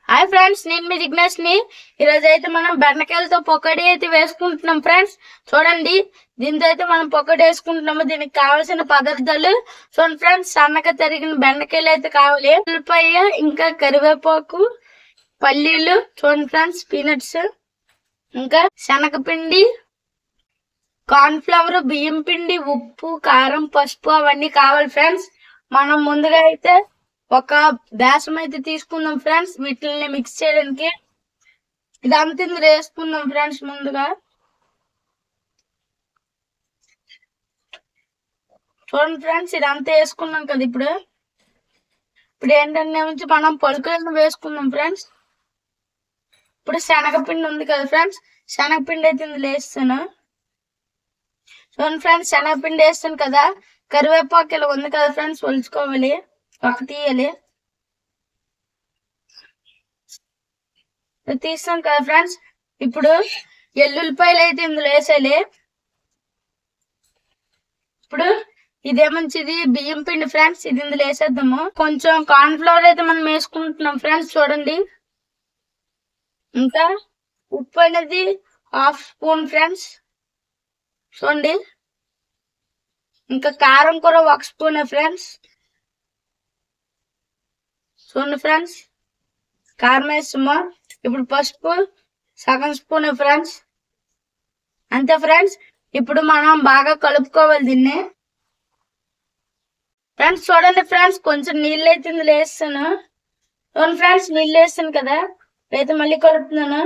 Hi friends, నేను మీ జిగ్నేష్ ని. ఈరోజు అయితే మనం బెండకాయలతో పకోడీ అయితే వేసుకుంటున్నాం ఫ్రెండ్స్. చూడండి, దీంతో అయితే మనం పకోడీ వేసుకుంటున్నాము. దీనికి కావాల్సిన పదార్థాలు చూడండి ఫ్రెండ్స్. సన్నగా తరిగిన బెండకాయలు అయితే కావాలి, ఉల్లిపాయ, ఇంకా కరివేపాకు, పల్లీలు, చూడండి ఫ్రెండ్స్, పీనట్స్, ఇంకా శనగపిండి, కార్న్ ఫ్లవర్, బియ్యం పిండి, ఉప్పు, కారం, పసుపు అవన్నీ కావాలి ఫ్రెండ్స్. మనం ముందుగా అయితే ఒక బేసం అయితే తీసుకుందాం ఫ్రెండ్స్. వీటిని మిక్స్ చేయడానికి ఇదంతా ఇందులో వేసుకుందాం ఫ్రెండ్స్. ముందుగా చూడండి ఫ్రెండ్స్, ఇదంతా వేసుకున్నాం కదా. ఇప్పుడు ఏంటంటే నుంచి మనం పలుకులను వేసుకుందాం ఫ్రెండ్స్. ఇప్పుడు శనగపిండి ఉంది కదా ఫ్రెండ్స్, శనగపిండి అయితే ఇందులో వేస్తాను. చూడండి ఫ్రెండ్స్, శనగపిండి వేస్తాను కదా. కరివేపాకు ఇలా ఉంది కదా ఫ్రెండ్స్, ఒలుచుకోవాలి, ఒక తీయాలి. తీస్తాం కదా ఫ్రెండ్స్. ఇప్పుడు ఎల్లుల్లిపాయలు అయితే ఇందులో వేసేయాలి. ఇప్పుడు ఇదే మంచిది బియ్యం పిండి ఫ్రెండ్స్, ఇది ఇందులో వేసేద్దాము. కొంచెం కార్న్ ఫ్లవర్ అయితే మనం వేసుకుంటున్నాం ఫ్రెండ్స్. చూడండి, ఇంకా ఉప్పు అనేది 1/2 స్పూన్ ఫ్రెండ్స్. చూడండి, ఇంకా కారం కూడా 1 స్పూన్ ఫ్రెండ్స్. చూడండి ఫ్రెండ్స్, కారం వేస్తాము. ఇప్పుడు పసుపు సగం స్పూన్ ఫ్రెండ్స్. అంతే ఫ్రెండ్స్. ఇప్పుడు మనం బాగా కలుపుకోవాలి దీన్ని ఫ్రెండ్స్. చూడండి ఫ్రెండ్స్, కొంచెం నీళ్ళు అయితే ఇందులో వేస్తాను. చూడండి ఫ్రెండ్స్, నీళ్ళు వేస్తాను కదా, అయితే మళ్ళీ కలుపుతున్నాను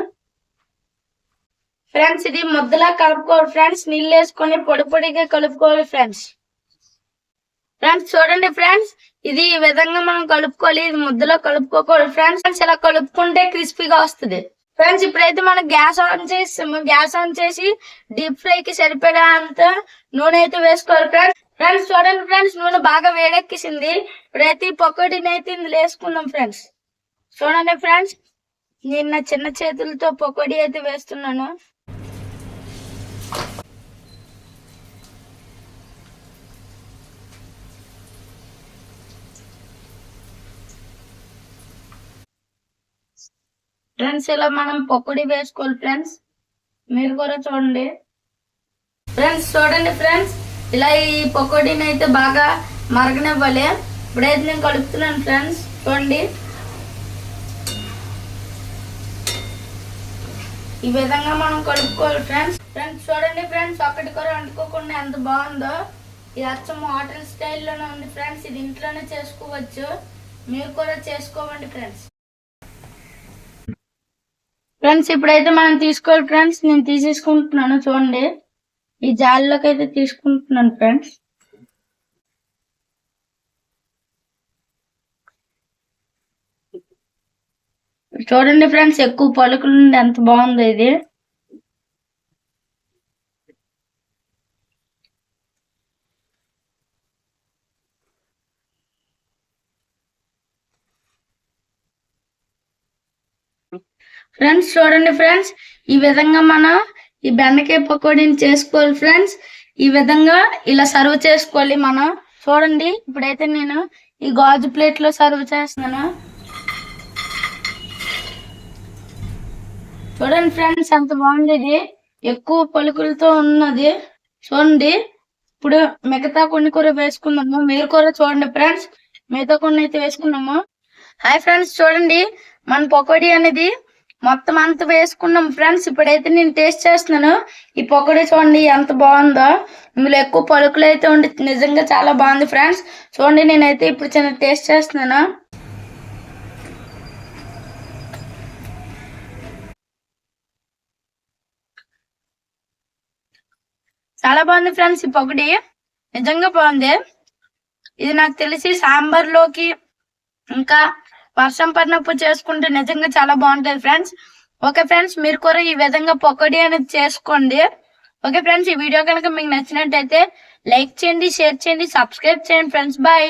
ఫ్రెండ్స్. ఇది ముద్దలా కలుపుకోవాలి ఫ్రెండ్స్. నీళ్ళు వేసుకొని పొడి పొడిగా కలుపుకోవాలి ఫ్రెండ్స్. చూడండి ఫ్రెండ్స్, ఇది ఈ విధంగా మనం కలుపుకోవాలి. ఇది ముద్దలో కలుపుకోకూడదు ఫ్రెండ్స్. ఇలా కలుపుకుంటే క్రిస్పీగా వస్తుంది ఫ్రెండ్స్. ఇప్పుడైతే మనం గ్యాస్ ఆన్ చేస్తాము. గ్యాస్ ఆన్ చేసి డీప్ ఫ్రై కి సరిపడా అంత నూనె అయితే వేసుకోవాలి ఫ్రెండ్స్. చూడండి ఫ్రెండ్స్, నూనె బాగా వేడెక్కిసింది. ఇప్పుడైతే ఈ పకోడీని అయితే ఇందులో వేసుకుందాం ఫ్రెండ్స్. చూడండి ఫ్రెండ్స్, నేను నా చిన్న చేతులతో పకోడీ అయితే వేస్తున్నాను. ఫ్రెండ్స్, ఇలా మనం పకోడీ వేసుకోవాలి ఫ్రెండ్స్. మీరు కూడా చూడండి ఫ్రెండ్స్, ఇలా ఈ పకోడీని అయితే బాగా మరగనివ్వాలి. ఇప్పుడైతే నేను కలుపుతున్నాను ఫ్రెండ్స్. చూడండి, ఈ విధంగా మనం కలుపుకోవాలి ఫ్రెండ్స్. చూడండి ఫ్రెండ్స్, ఒక్కటి కూడా వండుకోకుండా ఎంత బాగుందో. ఇది అచ్చం హోటల్ స్టైల్లోనే ఉంది ఫ్రెండ్స్. ఇది ఇంట్లోనే చేసుకోవచ్చు, మీరు కూడా చేసుకోవండి ఫ్రెండ్స్. ఇప్పుడైతే మనం తీసుకోవాలి ఫ్రెండ్స్. నేను తీసేసుకుంటున్నాను. చూడండి, ఈ జాలిలోకి అయితే తీసుకుంటున్నాను ఫ్రెండ్స్. చూడండి ఫ్రెండ్స్, ఎక్కువ పలుకులు ఎంత బాగుందో ఇది. ఫ్రెండ్స్, చూడండి ఫ్రెండ్స్, ఈ విధంగా మనం ఈ బెండకాయ పకోడీని చేసుకోవాలి ఫ్రెండ్స్. ఈ విధంగా ఇలా సర్వ్ చేసుకోవాలి మనం. చూడండి, ఇప్పుడైతే నేను ఈ గాజు ప్లేట్ లో సర్వ్ చేస్తున్నాను. చూడండి ఫ్రెండ్స్, ఎంత బాగుంది. ఇది ఎక్కువ పలుకులతో ఉన్నది. చూడండి, ఇప్పుడు మిగతా కొన్ని కూర వేసుకున్నాము. మీరు కూడా చూడండి ఫ్రెండ్స్, మిగతా కొన్ని అయితే వేసుకున్నాము. హాయ్ ఫ్రెండ్స్, చూడండి, మన పకోడీ అనేది మొత్తం అంత వేసుకున్నాం ఫ్రెండ్స్. ఇప్పుడైతే నేను టేస్ట్ చేస్తున్నాను. ఈ పకోడీ చూడండి ఎంత బాగుందో. ఇందులో ఎక్కువ పలుకులు అయితే ఉండి నిజంగా చాలా బాగుంది ఫ్రెండ్స్. చూడండి, నేనైతే ఇప్పుడు చిన్న టేస్ట్ చేస్తున్నాను. చాలా బాగుంది ఫ్రెండ్స్. ఈ పకోడీ నిజంగా బాగుంది. ఇది నాకు తెలిసి సాంబార్ లోకి ఇంకా వర్షం పడినప్పుడు చేసుకుంటే నిజంగా చాలా బాగుంటుంది ఫ్రెండ్స్. ఓకే ఫ్రెండ్స్, మీరు కూడా ఈ విధంగా పకోడీ అనేది చేసుకోండి. ఓకే ఫ్రెండ్స్, ఈ వీడియో కనుక మీకు నచ్చినట్టయితే లైక్ చేయండి, షేర్ చేయండి, సబ్స్క్రైబ్ చేయండి ఫ్రెండ్స్. బాయ్.